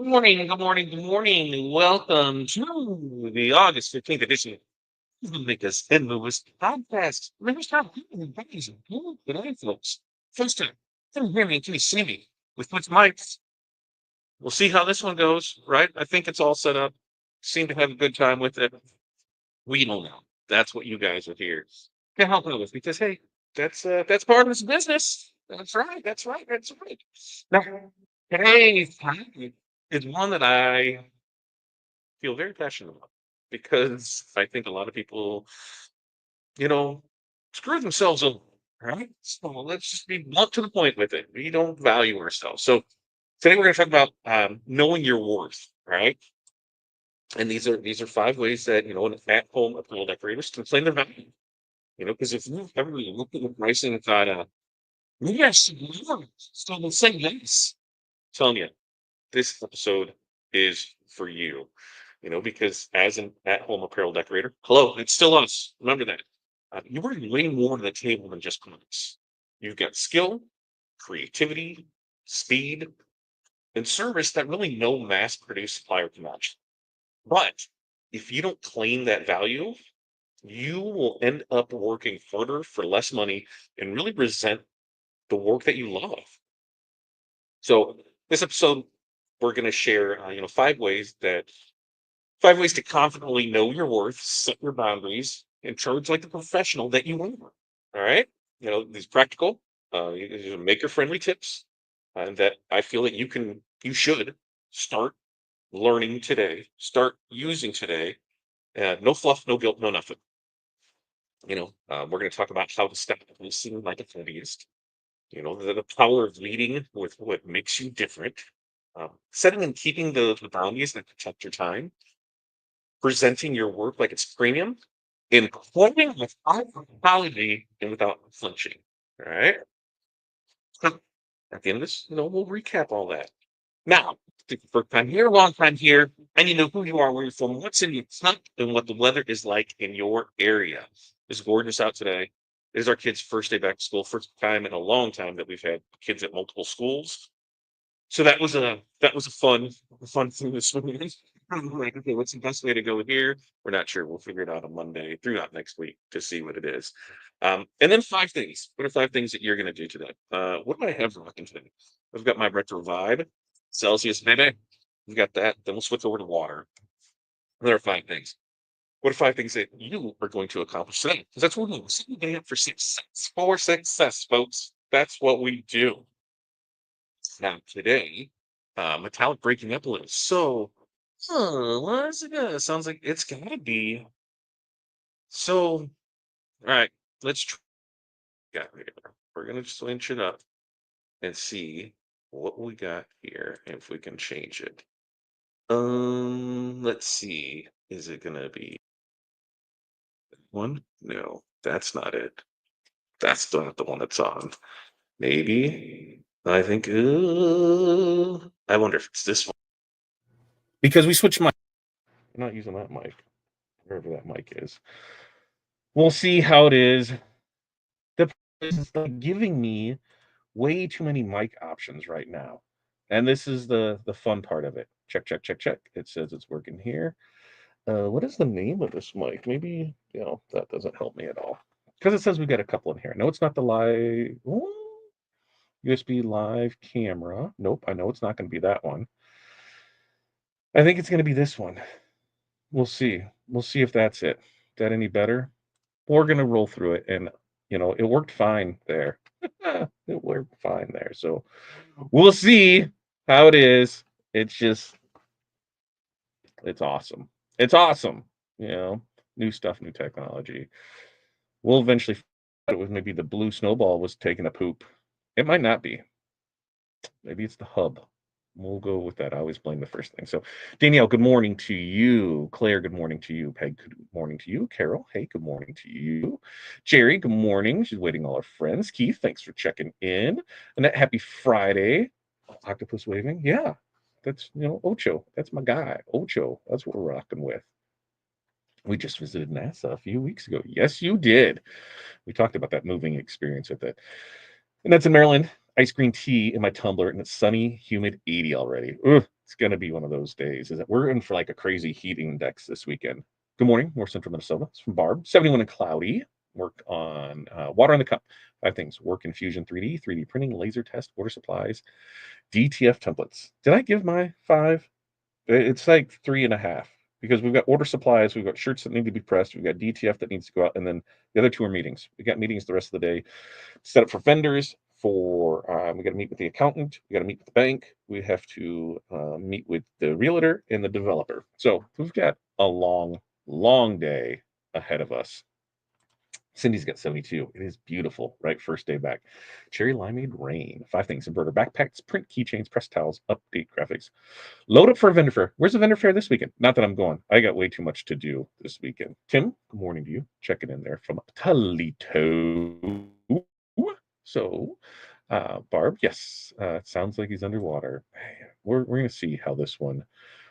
Good morning, good morning, good morning. Welcome to the August 15th edition of the Makers and Movers podcast. Remember, stop doing things today, folks. First time, can you hear me? Can you see me? With which mics? We'll see how this one goes, right? I think it's all set up. Seem to have a good time with it. We don't know. That's what you guys are here to help out with because hey, that's part of this business. That's right. That's right. That's right. Now, today's topic is one that I feel very passionate about because I think a lot of people, you know, screw themselves over, right? So let's just be blunt to the point with it. We don't value ourselves. So today we're going to talk about knowing your worth, right? And these are five ways that an at-home apparel decorators can claim their value. Because if you've ever looked at the pricing and thought, maybe I should lower it so they'll say yes. I'm telling you, this episode is for you. Because as an at-home apparel decorator, hello, it's still us. Remember that. You bring way more to the table than just products. You've got skill, creativity, speed, and service that really no mass-produced supplier can match. But if you don't claim that value, you will end up working harder for less money and really resent the work that you love. So this episode, we're going to share, five ways to confidently know your worth, set your boundaries, and charge like the professional that you are. All right. These practical, maker friendly tips that I feel that you should start learning today, start using today. No fluff, no guilt, no nothing. We're going to talk about how to stop listening like a hobbyist. The power of leading with what makes you different. Setting and keeping the boundaries that protect your time. Presenting your work like it's premium. And quoting without apology and without flinching. All right. So at the end of this, we'll recap all that. Now, if it's your first time here, long time here, and you know who you are, where you're from, what's in your cup, and what the weather is like in your area. It's gorgeous out today. It is our kids' first day back to school, first time in a long time that we've had kids at multiple schools. So that was a fun thing this morning. Like, okay, what's the best way to go here? We're not sure. We'll figure it out on Monday, throughout next week to see what it is. And then five things. What are five things that you're going to do today? What do I have rocking today? I've got my retro vibe, Celsius baby. We've got that. Then we'll switch over to water. There are five things. What are five things that you are going to accomplish today? Because that's what we're doing. We're setting the day up for success, folks. That's what we do. Now today, metallic breaking up a little. So, what is it gonna? Sounds like it's gotta be. So, all right, let's try here. We're gonna switch it up and see what we got here, if we can change it. Let's see. Is it gonna be one? No, that's not it. That's not the one that's on. Maybe. I think. I wonder if it's this one. Because we switched mic. I'm not using that mic, wherever that mic is. We'll see how it is. The problem is like giving me way too many mic options right now. And this is the fun part of it. Check, check, check, check. It says it's working here. What is the name of this mic? Maybe, that doesn't help me at all. Because it says we got a couple in here. No, it's not the live USB live camera. Nope, I know it's not going to be that one. I think it's going to be this one. We'll see. We'll see if that's it. Is that any better? We're going to roll through it. And, it worked fine there. It worked fine there. So we'll see how it is. It's awesome. It's awesome. New stuff, new technology. We'll eventually find out it was maybe the blue snowball was taking a poop. It might not be. Maybe it's the hub. We'll go with that. I always blame the first thing. So, Danielle, good morning to you. Claire, good morning to you. Peg, good morning to you. Carol, hey, good morning to you. Jerry, good morning. She's waiting all her friends. Keith, thanks for checking in. Annette, happy Friday. Octopus waving. Yeah, that's, Ocho. That's my guy. Ocho. That's what we're rocking with. We just visited NASA a few weeks ago. Yes, you did. We talked about that moving experience with it. And that's in Maryland. Iced green tea in my tumbler, and it's sunny, humid 80 already. Ugh, it's gonna be one of those days. Is it? We're in for like a crazy heating index this weekend. Good morning, North Central Minnesota. It's from Barb. 71 and cloudy. Work on water in the cup. 5 things: work in Fusion 3D, 3D printing, laser test, water supplies, DTF templates. Did I give my 5? It's like 3.5 because we've got order supplies, we've got shirts that need to be pressed, we've got DTF that needs to go out, and then the other 2 are meetings. We got meetings the rest of the day, set up for vendors. We got to meet with the accountant, we got to meet with the bank, we have to meet with the realtor and the developer. So we've got a long, long day ahead of us. Cindy's got 72. It is beautiful, right? First day back. Cherry limeade rain. 5 things: embroider backpacks, print keychains, press towels, update graphics. Load up for a vendor fair. Where's the vendor fair this weekend? Not that I'm going. I got way too much to do this weekend. Tim, good morning to you. Checking in there from Toledo. So, Barb, yes, it sounds like he's underwater. We're gonna see how this one.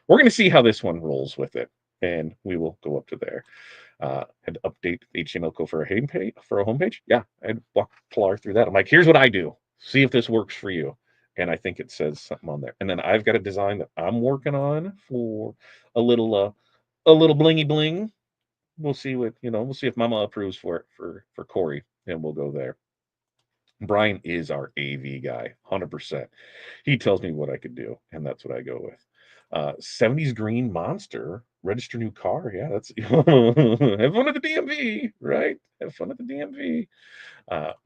We're gonna see how this one rolls with it, and we will go up to there. Had to update the HTML code for a homepage. Yeah, I'd walk Pilar through that. I'm like, here's what I do. See if this works for you. And I think it says something on there. And then I've got a design that I'm working on for a little blingy bling. We'll see we'll see if Mama approves for it for Corey, and we'll go there. Brian is our AV guy, 100%. He tells me what I could do, and that's what I go with. 70s green monster, register new car. Yeah, that's have fun at the DMV, right? Have fun at the DMV.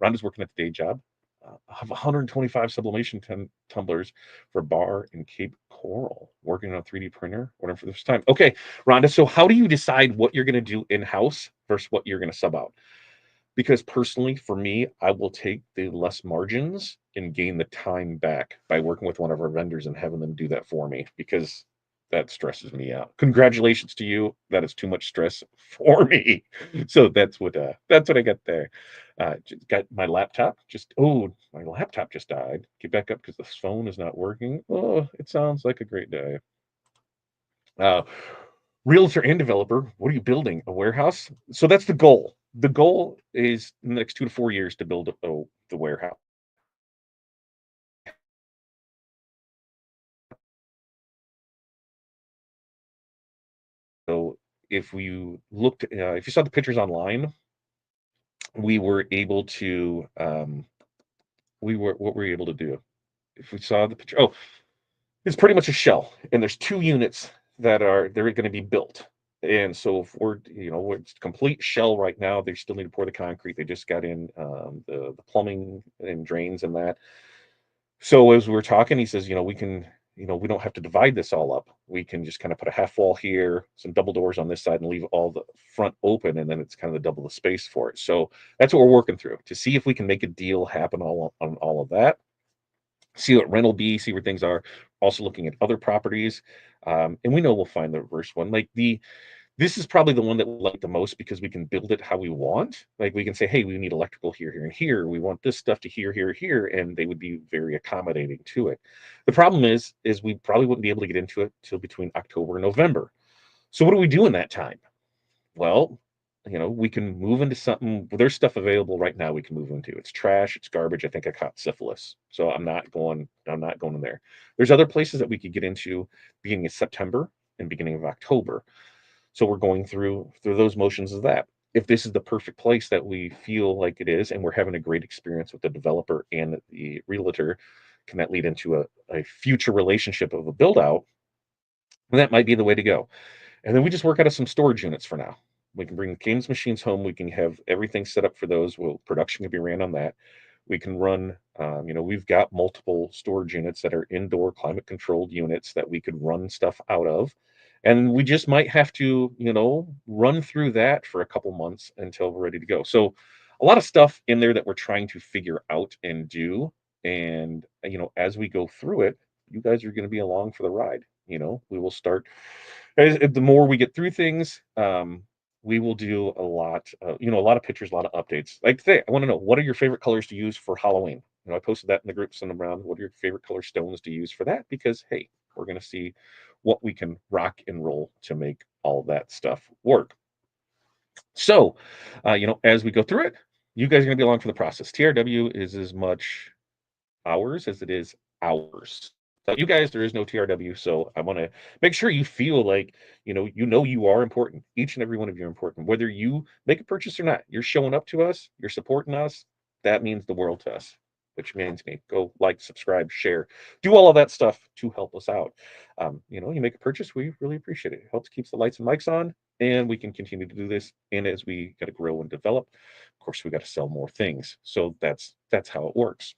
Rhonda's working at the day job. I have 125 sublimation tumblers for bar and Cape Coral. Working on a 3D printer, ordering for the first time. Okay, Rhonda. So how do you decide what you're going to do in house versus what you're going to sub out? Because personally, for me, I will take the less margins and gain the time back by working with one of our vendors and having them do that for me, because that stresses me out. Congratulations to you. That is too much stress for me. So that's what I got there. Got my laptop. My laptop just died. Get back up because the phone is not working. Oh, it sounds like a great day. Uh, Realtor and developer, what are you building? A warehouse? So that's the goal. The goal is in the next 2 to 4 years to build the warehouse. So if you saw the pictures online, we were able to, what were we able to do? If we saw the picture, it's pretty much a shell, and there's 2 units they're going to be built. And so if it's complete shell right now. They still need to pour the concrete. They just got in the plumbing and drains and that. So as we were talking, he says, we don't have to divide this all up. We can just kind of put a half wall here, some double doors on this side, and leave all the front open, and then it's kind of the double the space for it. So that's what we're working through to see if we can make a deal happen on all of that. See what rent will be, see where things are. Also looking at other properties, and we know we'll find the reverse one. This is probably the one that we like the most because we can build it how we want. Like we can say, hey, we need electrical here, here, and here. We want this stuff to here, here, here, and they would be very accommodating to it. The problem is we probably wouldn't be able to get into it till between October and November. So what do we do in that time? Well, we can move into something. Well, there's stuff available right now we can move into. It's trash, it's garbage. I think I caught syphilis. So I'm not going in there. There's other places that we could get into beginning of September and beginning of October. So we're going through those motions of that. If this is the perfect place that we feel like it is, and we're having a great experience with the developer and the realtor, can that lead into a future relationship of a build out? And that might be the way to go. And then we just work out of some storage units for now. We can bring the games machines home. We can have everything set up for those. Production can be ran on that. We can run, we've got multiple storage units that are indoor climate controlled units that we could run stuff out of. And we just might have to, run through that for a couple months until we're ready to go. So a lot of stuff in there that we're trying to figure out and do. And, as we go through it, you guys are going to be along for the ride. We will start the more we get through things. We will do a lot of pictures, a lot of updates. Like today, I want to know, what are your favorite colors to use for Halloween? I posted that in the group, send them around. What are your favorite color stones to use for that? Because hey, we're going to see what we can rock and roll to make all that stuff work. So, as we go through it, you guys are going to be along for the process. TRW is as much ours as it is ours. So you guys, there is no TRW, so I want to make sure you feel like you are important. Each and every one of you are important, whether you make a purchase or not. You're showing up to us, you're supporting us. That means the world to us, which means me. Go like, subscribe, share, do all of that stuff to help us out. You make a purchase, we really appreciate it. It helps keeps the lights and mics on, and we can continue to do this. And as we got to grow and develop, of course, we got to sell more things. So that's how it works.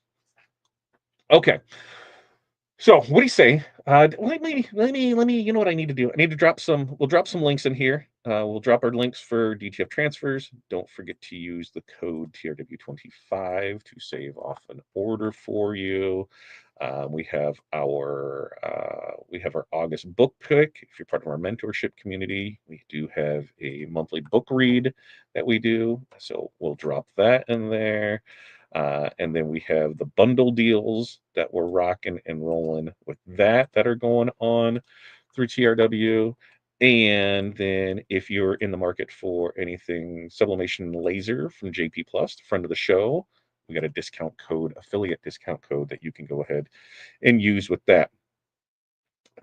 Okay. So what do you say? Let me. You know what I need to do? I need to drop some. We'll drop some links in here. We'll drop our links for DTF transfers. Don't forget to use the code TRW25 to save off an order for you. We have our August book pick. If you're part of our mentorship community, we do have a monthly book read that we do. So we'll drop that in there. And then we have the bundle deals that we're rocking and rolling with that are going on through TRW. And then if you're in the market for anything sublimation laser from JP Plus, friend of the show, we got a discount code, affiliate discount code that you can go ahead and use with that.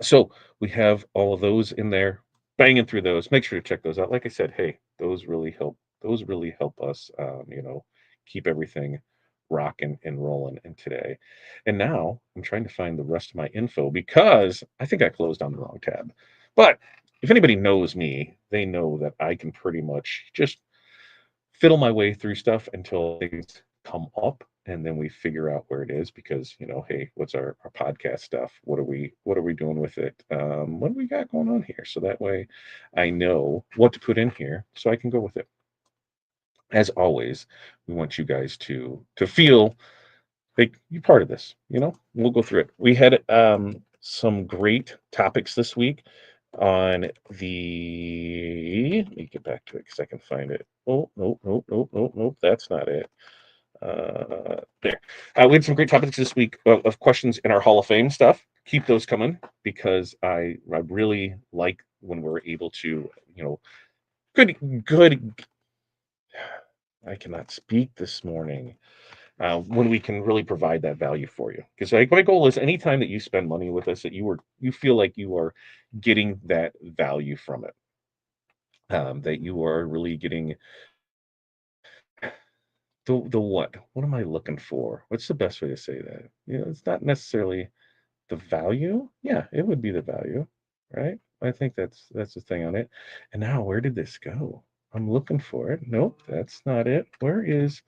So we have all of those in there, banging through those. Make sure to check those out. Like I said, hey, those really help. Those really help us, keep everything rocking and rolling in today. And now I'm trying to find the rest of my info because I think I closed on the wrong tab. But if anybody knows me, they know that I can pretty much just fiddle my way through stuff until things come up, and then we figure out where it is because hey, what's our podcast stuff? What are we doing with it? What do we got going on here? So that way I know what to put in here so I can go with it. As always, we want you guys to feel like you're part of this. We'll go through it. We had some great topics this week on let me get back to it because I can find it. Oh, nope, nope, nope, nope, nope. That's not it. There. We had some great topics this week of questions in our Hall of Fame stuff. Keep those coming because I really like when we're able to, good. I cannot speak this morning. When we can really provide that value for you. Because my goal is anytime that you spend money with us, that you feel like you are getting that value from it. That you are really getting the what? What am I looking for? What's the best way to say that? It's not necessarily the value. Yeah, it would be the value, right? I think that's the thing on it. And now where did this go? I'm looking for it. Nope, that's not it. Where is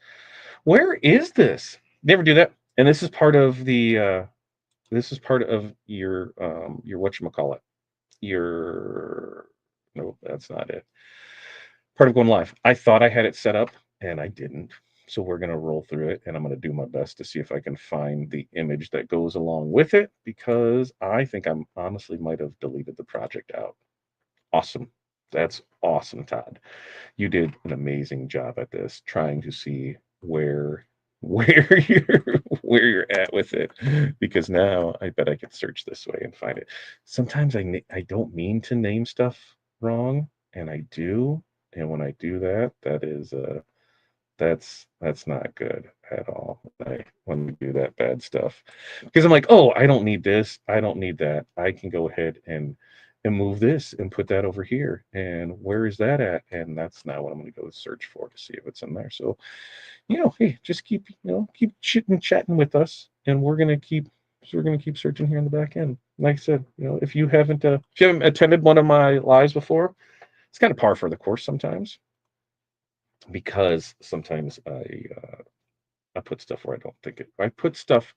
this? Never do that. And this is part of your whatchamacallit. Your Nope, that's not it. Part of going live. I thought I had it set up and I didn't. So we're going to roll through it and I'm going to do my best to see if I can find the image that goes along with it because I think I'm honestly might have deleted the project out. Awesome. That's awesome, Todd. You did an amazing job at this, trying to see where you're at with it, because now I bet I could search this way and find it. Sometimes I don't mean to name stuff wrong, and I do, and when I do that, that's not good at all. When we do that bad stuff, because I'm like, oh, I don't need this, I don't need that. I can go ahead and move this and put that over here. And where is that at? And that's now what I'm going to go search for to see if it's in there. So, hey, just keep chitting chatting with us, and we're gonna keep searching here in the back end. Like I said, if you haven't attended one of my lives before, it's kind of par for the course sometimes because sometimes I put stuff where I don't think it. I put stuff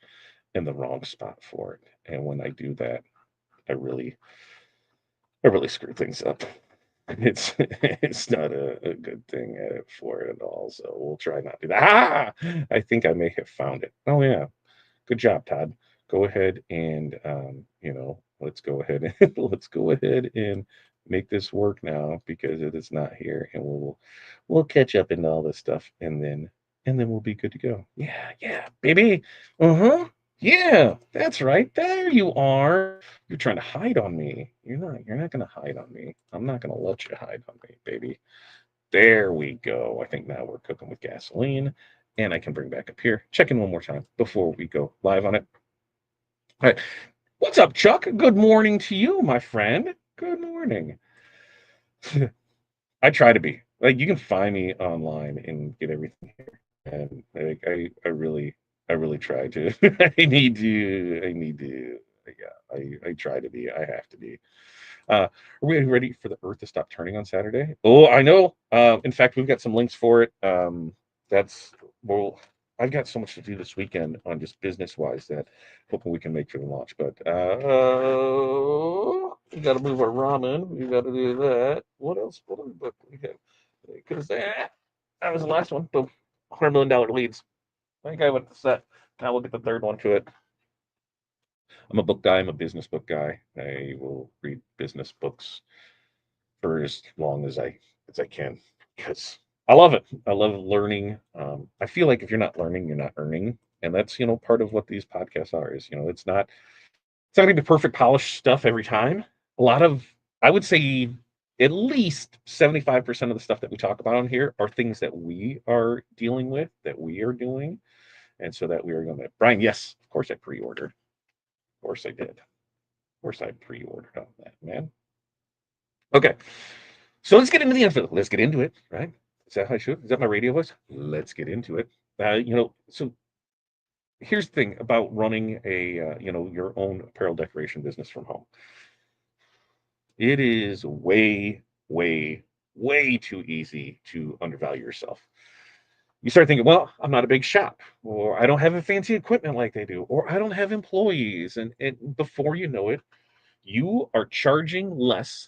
in the wrong spot for it, and when I do that, I really I really screw things up. It's not a good thing for it at all. So we'll try not to do that. I think I may have found it. Oh yeah, good job, Todd. Go ahead and let's go ahead and make this work now because it is not here, and we'll catch up into all this stuff, and then we'll be good to go. Yeah, yeah, baby. Uh-huh. Yeah, that's right. There you are. You're trying to hide on me. You're not gonna hide on me. I'm not gonna let you hide on me, baby. There we go. I think now we're cooking with gasoline. and I can bring back up here. Check in one more time before we go live on it. All right. What's up, Chuck? Good morning to you, my friend. Good morning. I try to be. Like, you can find me online and get everything here. And I really try to. I need to, yeah, I try to be. I have to be. Are we ready for the Earth to stop turning on Saturday? Oh, I know. In fact, we've got some links for it. That's well, I've got so much to do this weekend on just business wise that hoping we can make for the launch. But we got to move our ramen. We got to do that. What else? What other book we have? Because that was the last one. Boom, $100 million leads. I think I went to set. Now look at the third one to it. I'm a book guy. I'm a business book guy. I will read business books for as long as I can because I love it. I love learning. I feel like if you're not learning, you're not earning, and that's part of what these podcasts are. Is it's not gonna be perfect polished stuff every time. A lot of I would say at least 75% of the stuff that we talk about on here are things that we are dealing with, that we are doing, and so that we are going to. Brian, yes, of course I pre-ordered. Of course I did. Of course I pre-ordered on that, man. Okay. So let's get into the info. Let's get into it, right? Is that how I should? Is that my radio voice? Let's get into it. So here's the thing about running your own apparel decoration business from home. It is way, way, way too easy to undervalue yourself. You start thinking, well, I'm not a big shop, or I don't have a fancy equipment like they do, or I don't have employees. And before you know it, you are charging less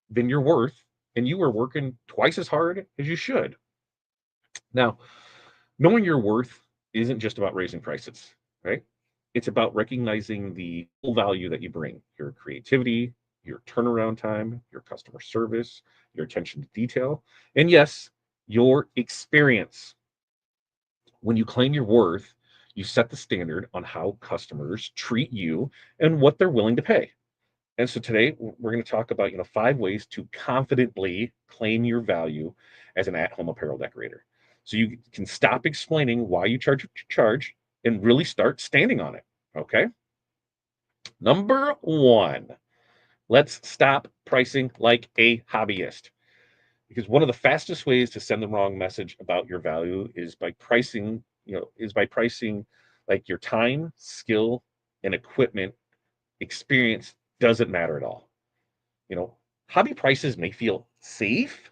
than you're worth, and you are working twice as hard as you should. Now, knowing your worth isn't just about raising prices, right? It's about recognizing the full value that you bring, your creativity, your turnaround time, your customer service, your attention to detail, and yes, your experience. When you claim your worth, you set the standard on how customers treat you and what they're willing to pay. And so today we're going to talk about 5 ways to confidently claim your value as an at-home apparel decorator. So you can stop explaining why you charge what you charge and really start standing on it. Okay. Number one, let's stop pricing like a hobbyist. Because one of the fastest ways to send the wrong message about your value is by pricing like your time, skill, and equipment experience doesn't matter at all. You know, hobby prices may feel safe,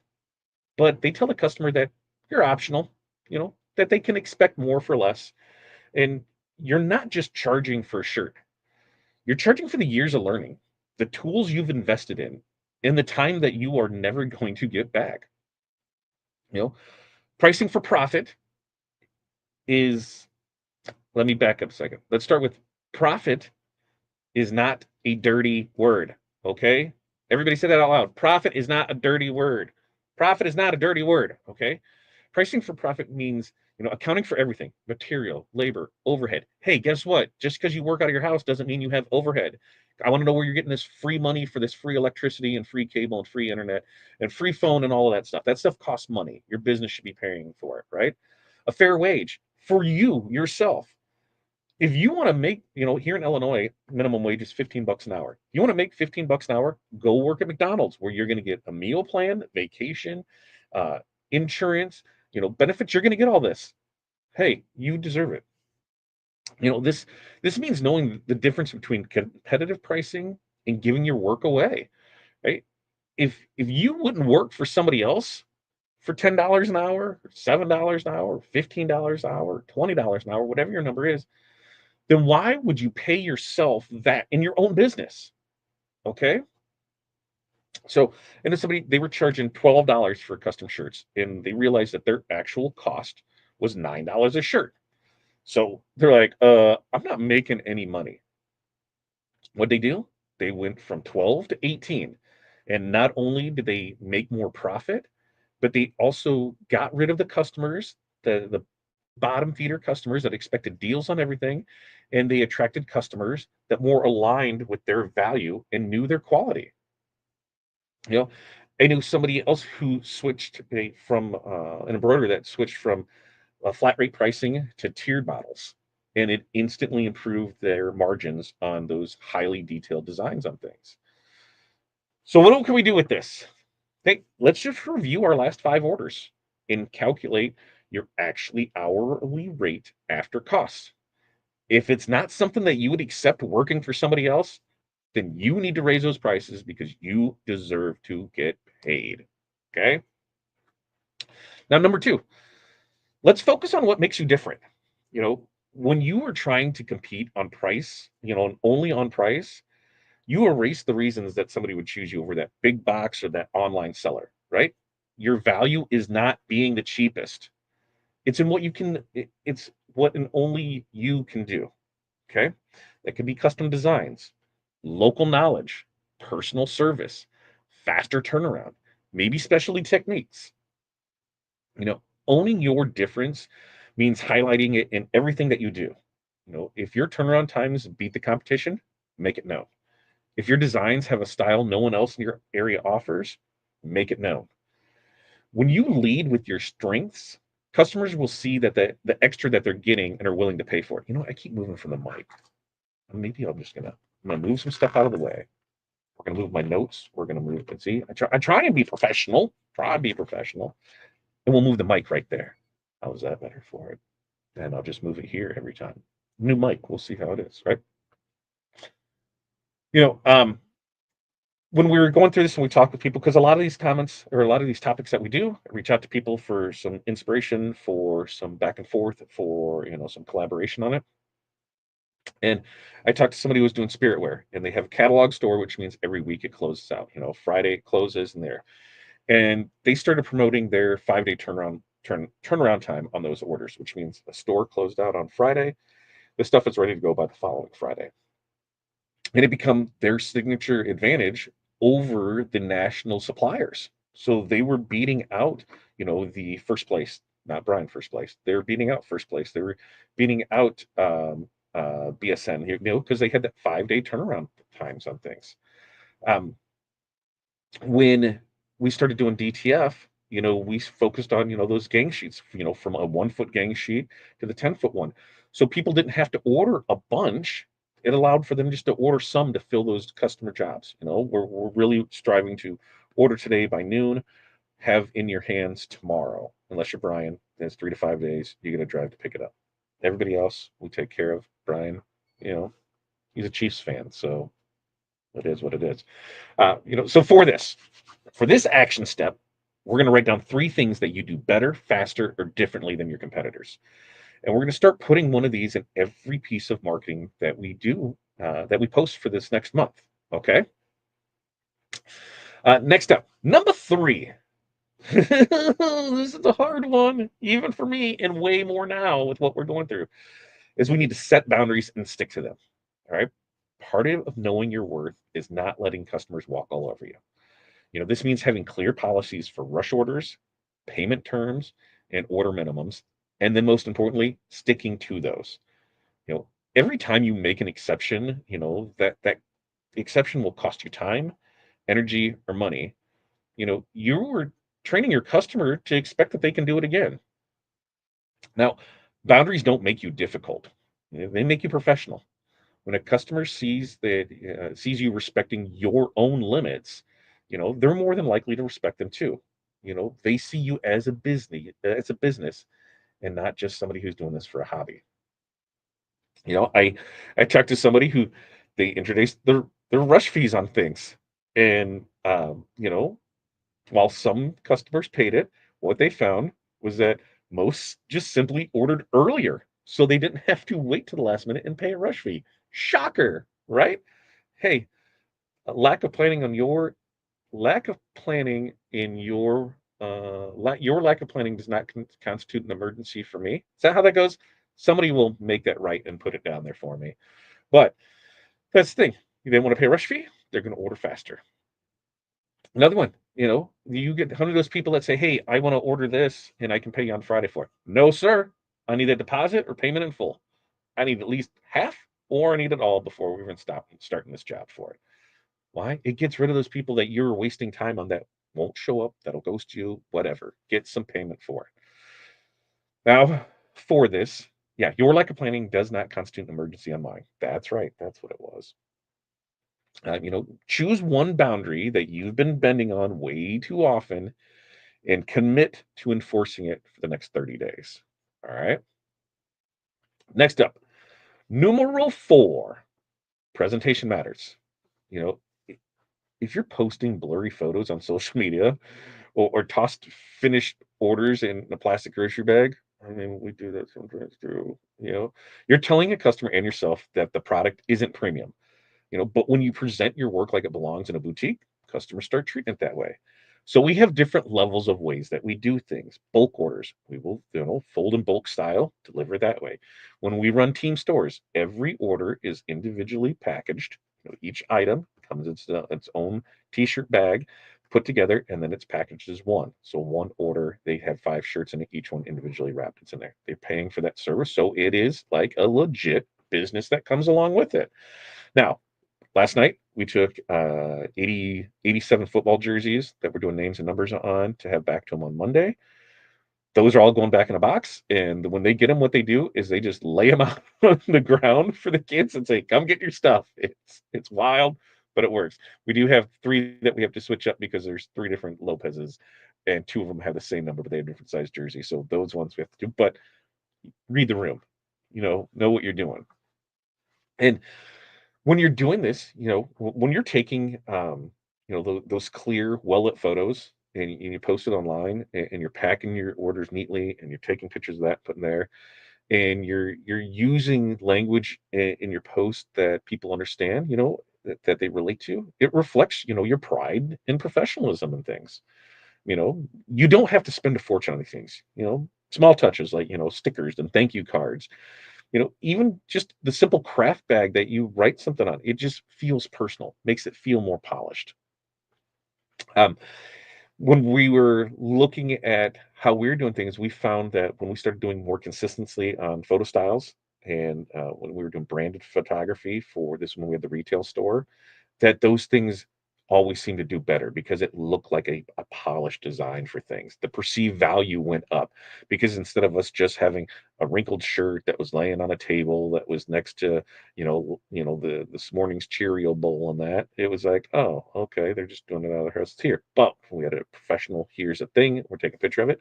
but they tell the customer that you're optional, that they can expect more for less. And you're not just charging for a shirt, you're charging for the years of learning, the tools you've invested in, and the time that you are never going to get back. You know, pricing for profit is, let me back up a second. Let's start with profit is not a dirty word. Okay. Everybody say that out loud. Profit is not a dirty word. Profit is not a dirty word. Okay. Pricing for profit means, accounting for everything: material, labor, overhead. Hey, guess what? Just because you work out of your house doesn't mean you have overhead. I want to know where you're getting this free money for this free electricity and free cable and free internet and free phone and all of that stuff. That stuff costs money. Your business should be paying for it, right? A fair wage for you yourself. If you want to make, here in Illinois, minimum wage is 15 bucks an hour. You want to make 15 bucks an hour, go work at McDonald's where you're going to get a meal plan, vacation, uh, insurance, benefits. You're going to get all this. Hey, you deserve it. This means knowing the difference between competitive pricing and giving your work away, right? If you wouldn't work for somebody else for $10 an hour, $7 an hour, $15 an hour, $20 an hour, whatever your number is, then why would you pay yourself that in your own business? Okay. So, and then they were charging $12 for custom shirts, and they realized that their actual cost was $9 a shirt. So they're like, I'm not making any money. What they do? They went from 12 to 18. And not only did they make more profit, but they also got rid of the customers, the bottom feeder customers that expected deals on everything, and they attracted customers that more aligned with their value and knew their quality. You know, I knew somebody else who switched from an embroiderer that switched from flat rate pricing to tiered models, and it instantly improved their margins on those highly detailed designs on things. So what can we do with this? Hey, let's just review our last 5 orders and calculate your actually hourly rate after costs. If it's not something that you would accept working for somebody else, then you need to raise those prices because you deserve to get paid. Okay. Now, number two, let's focus on what makes you different. You know, when you are trying to compete on price, and only on price, you erase the reasons that somebody would choose you over that big box or that online seller, right? Your value is not being the cheapest. It's in what you can, it's what and only you can do. Okay. That could be custom designs, local knowledge, personal service, faster turnaround, maybe specialty techniques. Owning your difference means highlighting it in everything that you do. If your turnaround times beat the competition, make it known. If your designs have a style no one else in your area offers, make it known. When you lead with your strengths, customers will see that the extra that they're getting and are willing to pay for it. I keep moving from the mic. Maybe I'm gonna move some stuff out of the way. We're gonna move my notes. We're gonna move and see. I try and be professional. Try and be professional. And we'll move the mic right there. How is that better for it? And I'll just move it here every time. New mic. We'll see how it is, right? You know, um, when we were going through this and we talked with people, because a lot of these comments or a lot of these topics that we do, reach out to people for some inspiration, for some back and forth, for some collaboration on it. And I talked to somebody who was doing spirit wear, and they have a catalog store, which means every week it closes out. Friday it closes, and they started promoting their 5-day turnaround time on those orders, which means a store closed out on Friday. The stuff is ready to go by the following Friday, and it become their signature advantage over the national suppliers. So they were beating out, the first place, not Brian first place. They were beating out first place. They were beating out BSN, because they had that 5-day turnaround times on things. Um, when we started doing DTF, we focused on, those gang sheets, from a 1 foot gang sheet to the 10-foot one. So people didn't have to order a bunch. It allowed for them just to order some to fill those customer jobs. We're really striving to order today by noon, have in your hands tomorrow. Unless you're Brian, that's 3 to 5 days. You got to drive to pick it up. Everybody else we take care of. Brian, you know, he's a Chiefs fan, so it is what it is. So for this action step, we're going to write down 3 things that you do better, faster, or differently than your competitors. And we're going to start putting one of these in every piece of marketing that we do, that we post for this next month. Okay. Next up, number 3. This is a hard one, even for me, and way more now with what we're going through, is we need to set boundaries and stick to them. All right. Part of knowing your worth is not letting customers walk all over you. This means having clear policies for rush orders, payment terms, and order minimums, and then most importantly, sticking to those. Every time you make an exception, that exception will cost you time, energy, or money. You're training your customer to expect that they can do it again. Now, boundaries don't make you difficult. They make you professional. When a customer sees you respecting your own limits, they're more than likely to respect them too. They see you as a business and not just somebody who's doing this for a hobby. I talked to somebody who they introduced their rush fees on things, and while some customers paid it, what they found was that most just simply ordered earlier, so they didn't have to wait to the last minute and pay a rush fee. Shocker, right? Hey, lack of planning in your lack of planning does not constitute an emergency for me. Is that how that goes? Somebody will make that right and put it down there for me. But that's the thing. You didn't want to pay a rush fee, they're going to order faster. Another one, you get 100 of those people that say, "Hey, I want to order this and I can pay you on Friday for it." No, sir. I need a deposit or payment in full. I need at least half, or I need it all before we even starting this job for it. Why? It gets rid of those people that you're wasting time on that won't show up, that'll ghost you, whatever. Get some payment for it. Now, for this, yeah, your lack of planning does not constitute an emergency on mine. That's right. That's what it was. Choose one boundary that you've been bending on way too often and commit to enforcing it for the next 30 days. All right. Next up, numeral 4, presentation matters. You know, if you're posting blurry photos on social media or tossed finished orders in a plastic grocery bag, I mean, we do that sometimes too. You're telling a customer and yourself that the product isn't premium. But when you present your work like it belongs in a boutique, customers start treating it that way. So we have different levels of ways that we do things. Bulk orders, we will, fold in bulk style, deliver that way. When we run team stores, every order is individually packaged. Each item comes in its own t-shirt bag, put together, and then it's packaged as one. So one order, they have 5 shirts in it, each one individually wrapped. It's in there. They're paying for that service, so it is like a legit business that comes along with it. Now, last night, we took 87 football jerseys that we're doing names and numbers on to have back to them on Monday. Those are all going back in a box. And when they get them, what they do is they just lay them out on the ground for the kids and say, come get your stuff. It's wild, but it works. We do have 3 that we have to switch up because there's 3 different Lopez's, and 2 of them have the same number, but they have different size jerseys. So those ones we have to do. But read the room, know what you're doing. And when you're doing this, when you're taking, those clear, well-lit photos and you post it online and you're packing your orders neatly and you're taking pictures of that, putting there, and you're using language in your post that people understand, that they relate to, it reflects, your pride and professionalism and things. You don't have to spend a fortune on these things, small touches like, stickers and thank you cards, even just the simple craft bag that you write something on, it just feels personal, makes it feel more polished. Um, when we were looking at how we're doing things, we found that when we started doing more consistently on photo styles and when we were doing branded photography for this, when we had the retail store, that those things always seem to do better because it looked like a polished design for things. The perceived value went up because instead of us just having a wrinkled shirt that was laying on a table that was next to, the this morning's Cheerio bowl and that, it was like, oh, okay, they're just doing it out of their house here. But we had a professional, here's a thing, we're taking a picture of it,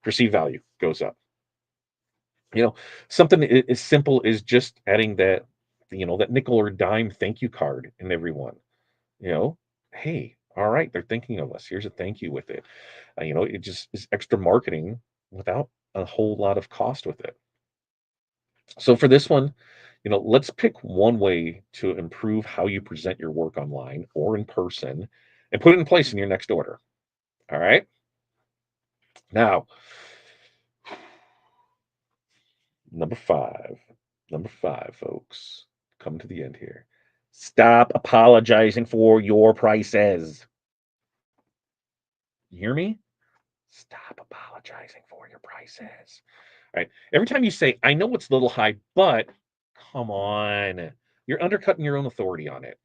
perceived value goes up. You know, something as simple as just adding that nickel or dime thank you card in every one. You know, hey, all right, they're thinking of us. Here's a thank you with it. It just is extra marketing without a whole lot of cost with it. So for this one, let's pick one way to improve how you present your work online or in person and put it in place in your next order. All right. Now, number five, number 5, folks, come to the end here. Stop apologizing for your prices. You hear me? Stop apologizing for your prices. Right? Every time you say, I know it's a little high, but come on, you're undercutting your own authority on it.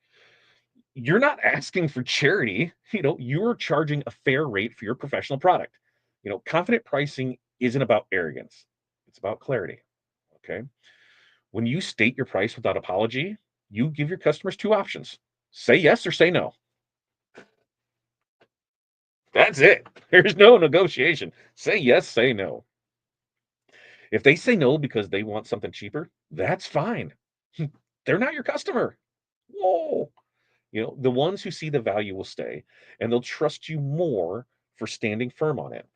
You're not asking for charity. You're charging a fair rate for your professional product. Confident pricing isn't about arrogance, it's about clarity. Okay. When you state your price without apology, you give your customers 2 options: say yes or say no. That's it. There's no negotiation. Say yes, say no. If they say no because they want something cheaper, that's fine. They're not your customer. Whoa. The ones who see the value will stay and they'll trust you more for standing firm on it.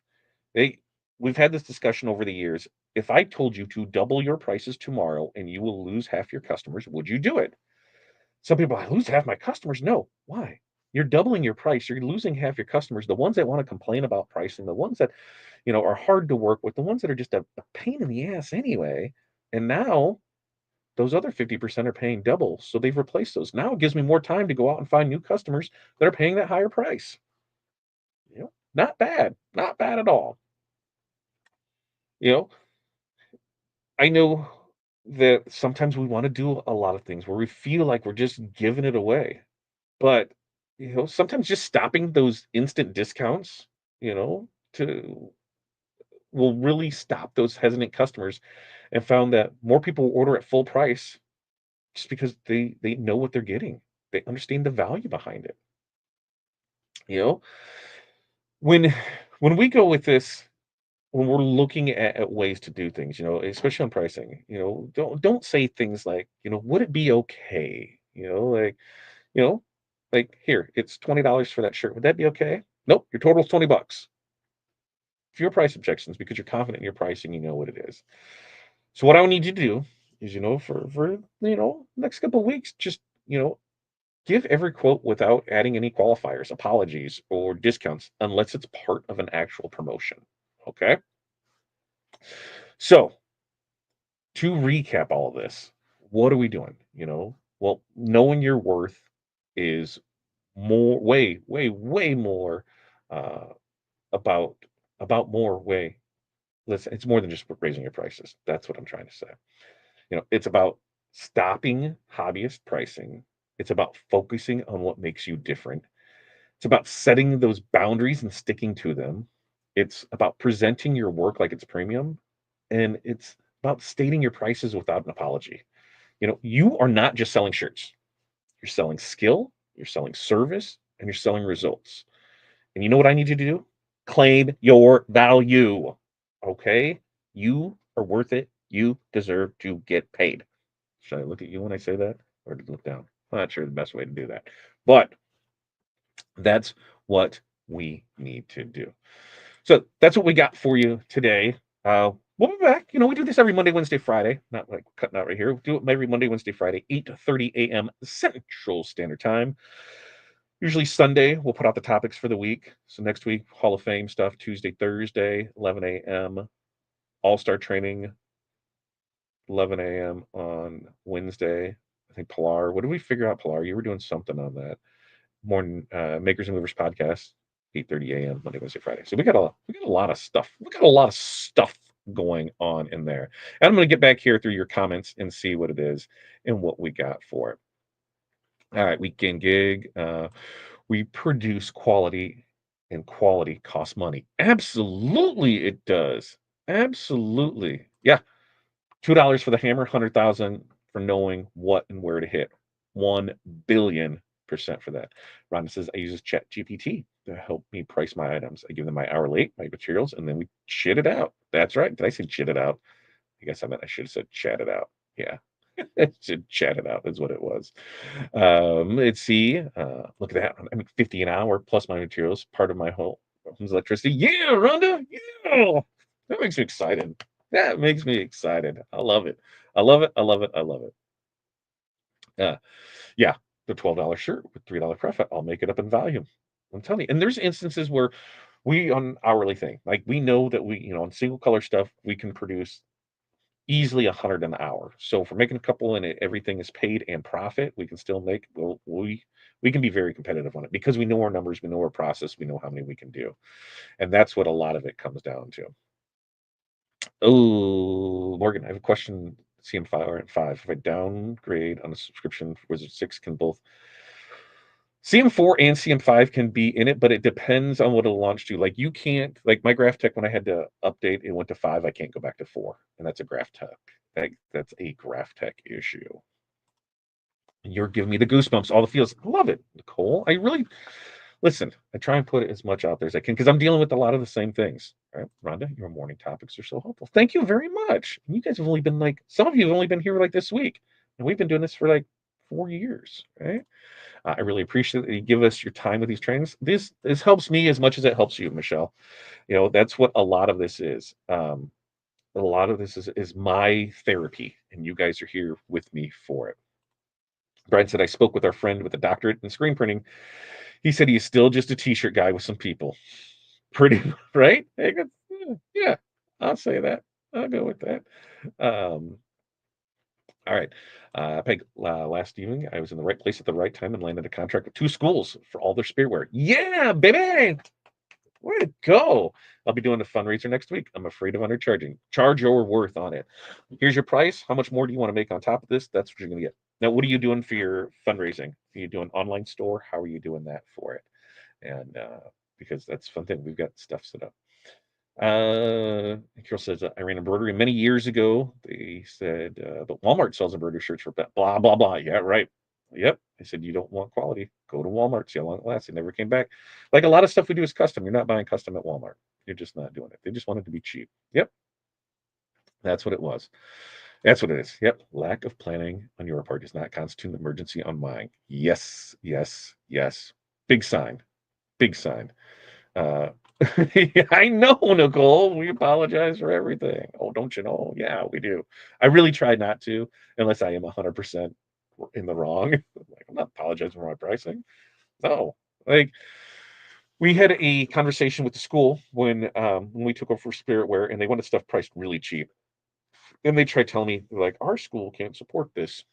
They We've had this discussion over the years. If I told you to double your prices tomorrow and you will lose half your customers, would you do it? Some people, I lose half my customers. No. Why? You're doubling your price. You're losing half your customers. The ones that want to complain about pricing, the ones that, are hard to work with, the ones that are just a pain in the ass anyway. And now those other 50% are paying double. So they've replaced those. Now it gives me more time to go out and find new customers that are paying that higher price. Not bad. Not bad at all. You know, I know that sometimes we want to do a lot of things where we feel like we're just giving it away. But, sometimes just stopping those instant discounts, to will really stop those hesitant customers, and found that more people will order at full price just because they know what they're getting. They understand the value behind it. You know, when when we go with this, when we're looking at ways to do things, especially on pricing, don't say things like, would it be okay? You know, like here, it's $20 for that shirt. Would that be okay? Nope, your total's $20. Fewer price objections because you're confident in your pricing, you know what it is. So what I need you to do is, for next couple of weeks, just, give every quote without adding any qualifiers, apologies, or discounts unless it's part of an actual promotion. Okay? So, to recap all of this, what are we doing? Well, knowing your worth is more, way, way, way more uh, about more way. Listen, it's more than just raising your prices. That's what I'm trying to say. It's about stopping hobbyist pricing. It's about focusing on what makes you different. It's about setting those boundaries and sticking to them. It's about presenting your work like it's premium. And it's about stating your prices without an apology. You are not just selling shirts. You're selling skill, you're selling service, and you're selling results. And you know what I need you to do? Claim your value. Okay? You are worth it. You deserve to get paid. Should I look at you when I say that? Or look down? I'm not sure the best way to do that. But that's what we need to do. So that's what we got for you today. We'll be back. We do this every Monday, Wednesday, Friday. Not like cutting out right here. We do it every Monday, Wednesday, Friday, 8:30 a.m. Central Standard Time. Usually Sunday, we'll put out the topics for the week. So next week, Hall of Fame stuff, Tuesday, Thursday, 11 a.m. All-Star Training, 11 a.m. on Wednesday. I think Pilar. What did we figure out, Pilar? You were doing something on that. Morning Makers and Movers podcast, 8:30 a.m. Monday, Wednesday, Friday. So we got a lot of stuff. We got a lot of stuff going on in there. And I'm going to get back here through your comments and see what it is and what we got for it. All right, weekend gig. We produce quality, and quality costs money. Absolutely, it does. Absolutely. Yeah. $2 for the hammer, 100,000 for knowing what and where to hit. 1 billion% for that. Rhonda says I use Chat GPT to help me price my items. I give them my hour late, my materials, and then we shit it out. That's right. Did I say shit it out? I guess I should have said chat it out. Yeah. It should chat it out is what it was. Let's see. Look at that. I mean, 50 an hour plus my materials, part of my whole home's electricity. Yeah, Rhonda. Yeah. That makes me excited. That makes me excited. I love it. I love it. I love it. I love it. Yeah, the $12 shirt with $3 profit. I'll make it up in value. I'm telling you. And there's instances where we on hourly thing, like we know that we, on single color stuff, we can produce easily 100 an hour. So if we're making a couple and everything is paid and profit, we can still make, well, we can be very competitive on it because we know our numbers, we know our process, we know how many we can do. And that's what a lot of it comes down to. Oh, Morgan, I have a question. CM5 or N5. If I downgrade on a subscription for Wizard 6, can both CM4 and CM5 can be in it, but it depends on what it'll launch to. Like you can't, like my Graph Tech, when I had to update, it went to 5. I can't go back to 4. And that's a Graph Tech. That's a Graph Tech issue. You're giving me the goosebumps, all the feels. I love it, Nicole. I really listen. I try and put it as much out there as I can because I'm dealing with a lot of the same things. All right, Rhonda, your morning topics are so helpful. Thank you very much. And you guys have only been like, some of you have only been here like this week, and we've been doing this for like 4 years, right? I really appreciate that you give us your time with these trainings. This helps me as much as it helps you, Michelle. That's what a lot of this is. A lot of this is my therapy, and you guys are here with me for it. Brian said I spoke with our friend with a doctorate in screen printing. He said he's still just a t-shirt guy with some people. Pretty right? Yeah, I'll say that. I'll go with that. Um, all right. Peg, last evening, I was in the right place at the right time and landed a contract with 2 schools for all their spearwear. Yeah, baby! Way to go. I'll be doing a fundraiser next week. I'm afraid of undercharging. Charge your worth on it. Here's your price. How much more do you want to make on top of this? That's what you're going to get. Now, what are you doing for your fundraising? Are you doing online store? How are you doing that for it? And because that's a fun thing. We've got stuff set up. Carol says, I ran embroidery many years ago. They said, but Walmart sells embroidery shirts for blah, blah, blah. Yeah, right. Yep. I said, you don't want quality. Go to Walmart, see how long it lasts. They never came back. Like a lot of stuff we do is custom. You're not buying custom at Walmart. You're just not doing it. They just wanted to be cheap. Yep. That's what it was. That's what it is. Yep. Lack of planning on your part does not constitute an emergency on mine. Yes, yes, yes. Big sign. Big sign. Uh, yeah, I know, Nicole. We apologize for everything. Oh, don't you know? Yeah, we do. I really try not to, unless I am 100% in the wrong. Like, I'm not apologizing for my pricing. No. Like, we had a conversation with the school when we took over for Spiritware, and they wanted stuff priced really cheap. And they tried telling me, like, our school can't support this.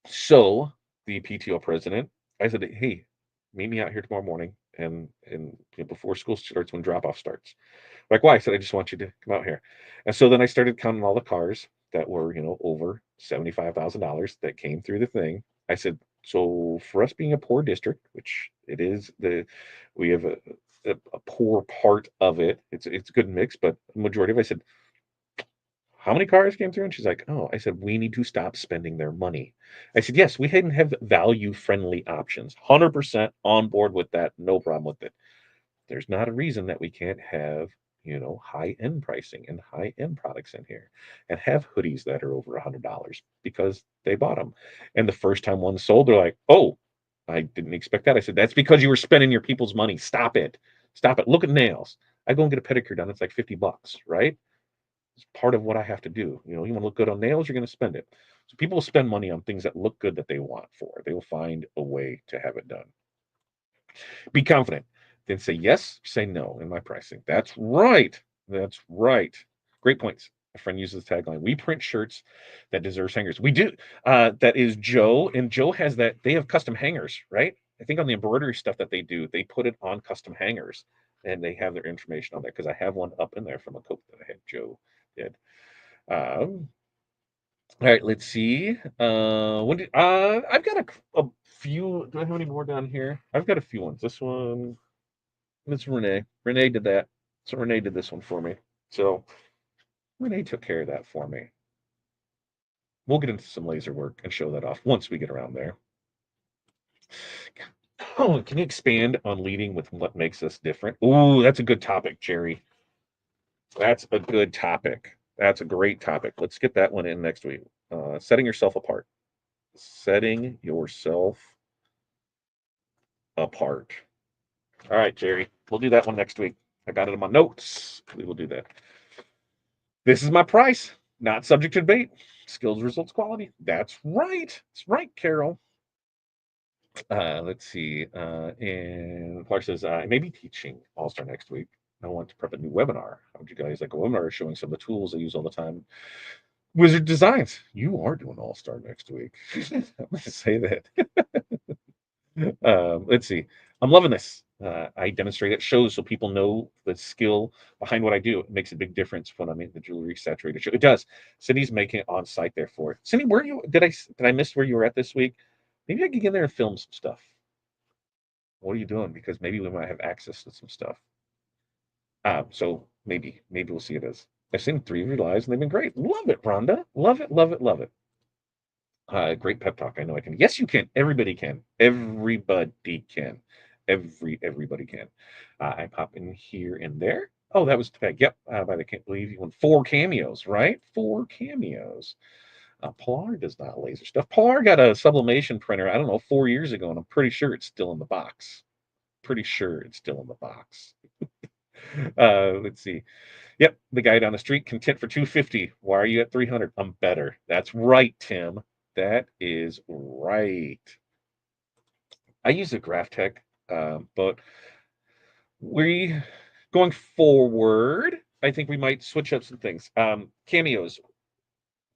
So the PTO president, I said, hey, meet me out here tomorrow morning and before school starts, when drop off starts. Like, why? I said, I just want you to come out here. And so then I started counting all the cars that were, over $75,000 that came through the thing. I said, so for us being a poor district, which it is, we have a poor part of it. It's a good mix, but majority of I said, how many cars came through? And she's like, oh, I said, we need to stop spending their money. I said, yes, we hadn't have value friendly options. 100% on board with that. No problem with it. There's not a reason that we can't have, high end pricing and high end products in here and have hoodies that are over $100 because they bought them. And the first time one sold, they're like, oh, I didn't expect that. I said, that's because you were spending your people's money. Stop it. Stop it. Look at nails. I go and get a pedicure done. It's like $50, right? It's part of what I have to do. You want to look good on nails, you're going to spend it. So people will spend money on things that look good that they want for. They will find a way to have it done. Be confident. Then say yes, say no in my pricing. That's right. That's right. Great points. A friend uses the tagline, we print shirts that deserve hangers. We do. That is Joe. And Joe has that. They have custom hangers, right? I think on the embroidery stuff that they do, they put it on custom hangers and they have their information on there because I have one up in there from a coat that I had Joe did. All right, let's see. I've got a few. Do I have any more down here? I've got a few ones. This one, it's Renee. Renee did that. So Renee did this one for me. So Renee took care of that for me. We'll get into some laser work and show that off once we get around there. Oh, can you expand on leading with what makes us different? Ooh, that's a good topic, Jerry. That's a good topic. That's a great topic. Let's get that one in next week. Setting yourself apart. Setting yourself apart. All right, Jerry. We'll do that one next week. I got it in my notes. We will do that. This is my price, not subject to debate. Skills, results, quality. That's right. That's right, Carol. Let's see. And Clark says, I may be teaching All Star next week. I want to prep a new webinar. How would you guys like a webinar showing some of the tools I use all the time? Wizard Designs. You are doing All Star next week. I'm going to say that. Let's see. I'm loving this. I demonstrate it, shows so people know the skill behind what I do. It makes a big difference when I'm in the jewelry saturated show. It does. Cindy's making it on site there for it. Cindy, where you did I miss where you were at this week? Maybe I could get in there and film some stuff. What are you doing? Because maybe we might have access to some stuff. So maybe we'll see it as. I've seen 3 of your lives and they've been great. Love it, Rhonda. Love it, love it, love it. Great pep talk. I know I can. Yes, you can. Everybody can. Everybody can. Everybody can. I pop in here and there. Oh, that was the tag. Yep. But I can't believe you won 4 cameos, right? 4 cameos. Pilar does not laser stuff. Pilar got a sublimation printer, I don't know, 4 years ago, and I'm pretty sure it's still in the box. Pretty sure it's still in the box. Let's see. Yep, the guy down the street, content for 250. Why are you at 300? I'm better. That's right, Tim. That is right. I use a Graph Tech, but we going forward, I think we might switch up some things. Cameos,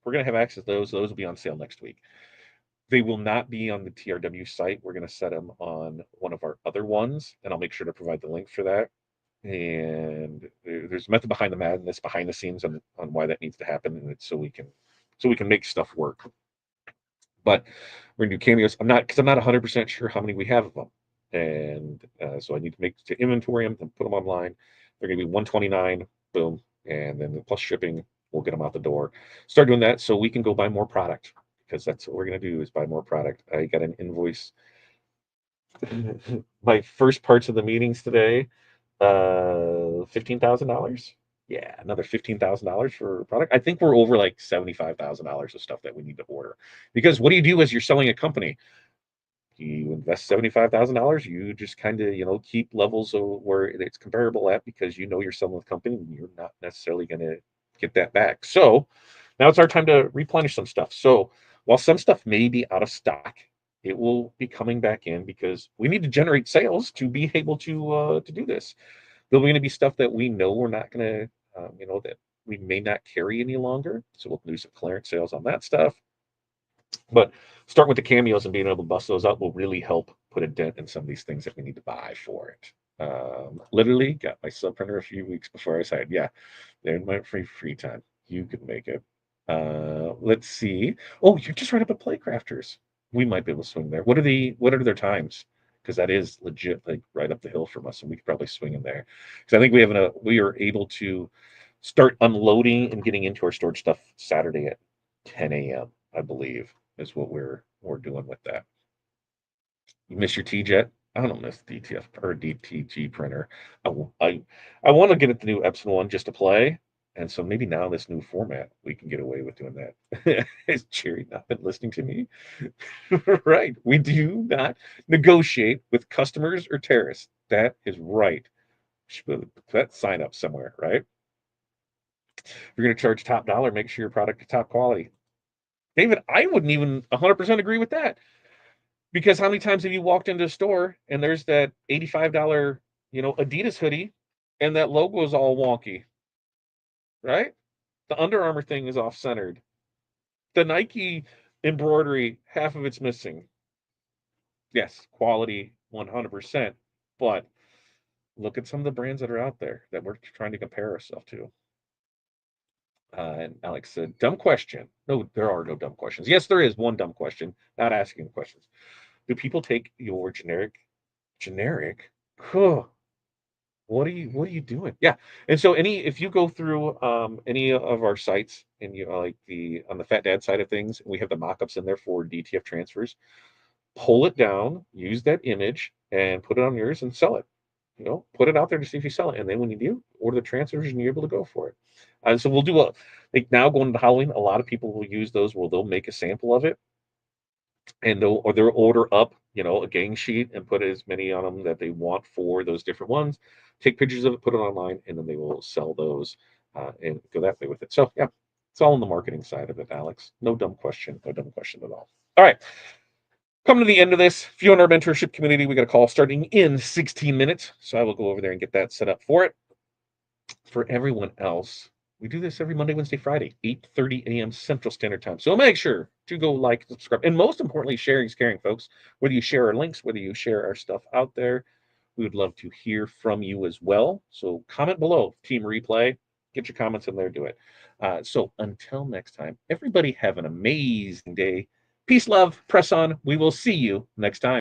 we're gonna have access to those. Those will be on sale next week. They will not be on the TRW site. We're gonna set them on one of our other ones, and I'll make sure to provide the link for that. And there's a method behind the madness, behind the scenes on why that needs to happen, and it's so we can make stuff work. But we're gonna do cameos. I'm not 100% sure how many we have of them, and so I need to inventory them and put them online. They're gonna be 129. boom, and then the plus shipping, we'll get them out the door. Start doing that so we can go buy more product, because that's what we're gonna do, is buy more product. I got an invoice. My first parts of the meetings today, $15,000. Yeah, another $15,000 for product. I think we're over like $75,000 of stuff that we need to order. Because what do you do as you're selling a company? You invest $75,000. You just kind of, keep levels of where it's comparable at, because you're selling the company and you're not necessarily going to get that back. So now it's our time to replenish some stuff. So while some stuff may be out of stock, it will be coming back in, because we need to generate sales to be able to do this. There'll be going to be stuff that we know we're not going to, that we may not carry any longer. So we'll do some clearance sales on that stuff. But start with the cameos, and being able to bust those up will really help put a dent in some of these things that we need to buy for it. Literally got my sub printer a few weeks before I said, yeah, they're in my free time. You can make it. Let's see. Oh, you're just right up at Playcrafters. We might be able to swing there. What are their times? Because that is legit, like right up the hill from us, and we could probably swing in there. Because I think we are able to start unloading and getting into our storage stuff Saturday at 10 a.m. I believe is what we're doing with that. You miss your TJet? I don't miss DTF or DTG printer. I want to get at the new Epson one just to play, and so maybe now this new format we can get away with doing that. Has Jerry not been listening to me? Right. We do not negotiate with customers or terrorists. That is right. Should put that sign up somewhere, right? If you're going to charge top dollar, make sure your product is top quality. David, I wouldn't even 100% agree with that. Because how many times have you walked into a store and there's that $85, Adidas hoodie, and that logo is all wonky, right? The Under Armour thing is off centered. The Nike embroidery, half of it's missing. Yes, quality 100%. But look at some of the brands that are out there that we're trying to compare ourselves to. And Alex said, dumb question. No, there are no dumb questions. Yes, there is one dumb question, not asking questions. Do people take your generic? Huh, what are you doing? Yeah. And so if you go through any of our sites, and like the on the Fat Dad side of things, we have the mock-ups in there for DTF transfers. Pull it down, use that image and put it on yours and sell it. Put it out there to see if you sell it. And then when you do, order the transfers and you're able to go for it. And so we'll do like now going into Halloween, a lot of people will use those where they'll make a sample of it, and they'll order up, a gang sheet, and put as many on them that they want for those different ones. Take pictures of it, put it online, and then they will sell those and go that way with it. So yeah, it's all on the marketing side of it, Alex. No dumb question. No dumb question at all. All right. Coming to the end of this, if you're in our mentorship community, we got a call starting in 16 minutes. So I will go over there and get that set up for it. For everyone else, we do this every Monday, Wednesday, Friday, 8:30 a.m. Central Standard Time. So make sure to go like, subscribe, and most importantly, sharing is caring, folks. Whether you share our links, whether you share our stuff out there, we would love to hear from you as well. So comment below, Team Replay. Get your comments in there, do it. So until next time, everybody have an amazing day. Peace, love, press on. We will see you next time.